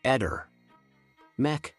Eder. Mech.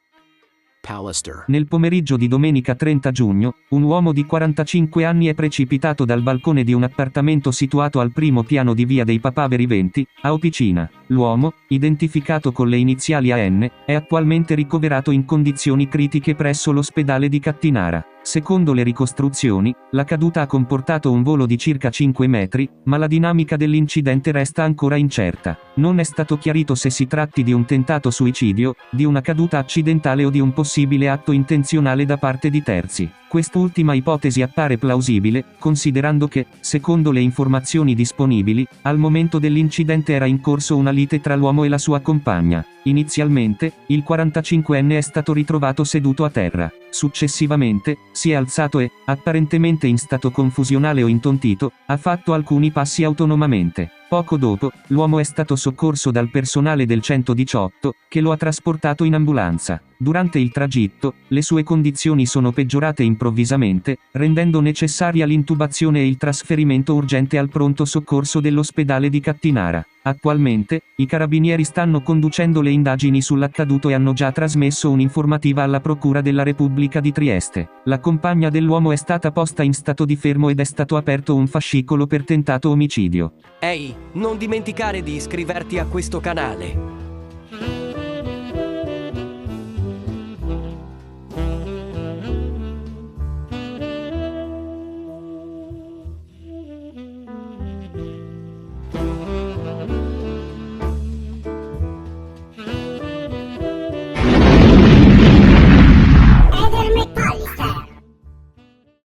Pallister. Nel pomeriggio di domenica 30 giugno, un uomo di 45 anni è precipitato dal balcone di un appartamento situato al primo piano di via dei Papaveri 20, a Opicina. L'uomo, identificato con le iniziali AN, è attualmente ricoverato in condizioni critiche presso l'ospedale di Cattinara. Secondo le ricostruzioni, la caduta ha comportato un volo di circa 5 metri, ma la dinamica dell'incidente resta ancora incerta. Non è stato chiarito se si tratti di un tentato suicidio, di una caduta accidentale o di un possibile atto intenzionale da parte di terzi. Quest'ultima ipotesi appare plausibile, considerando che, secondo le informazioni disponibili, al momento dell'incidente era in corso una lite tra l'uomo e la sua compagna. Inizialmente, il 45enne è stato ritrovato seduto a terra. Successivamente, si è alzato e, apparentemente in stato confusionale o intontito, ha fatto alcuni passi autonomamente. Poco dopo, l'uomo è stato soccorso dal personale del 118, che lo ha trasportato in ambulanza. Durante il tragitto, le sue condizioni sono peggiorate improvvisamente, rendendo necessaria l'intubazione e il trasferimento urgente al pronto soccorso dell'ospedale di Cattinara. Attualmente, i carabinieri stanno conducendo le indagini sull'accaduto e hanno già trasmesso un'informativa alla Procura della Repubblica di Trieste. La compagna dell'uomo è stata posta in stato di fermo ed è stato aperto un fascicolo per tentato omicidio. Ehi, non dimenticare di iscriverti a questo canale.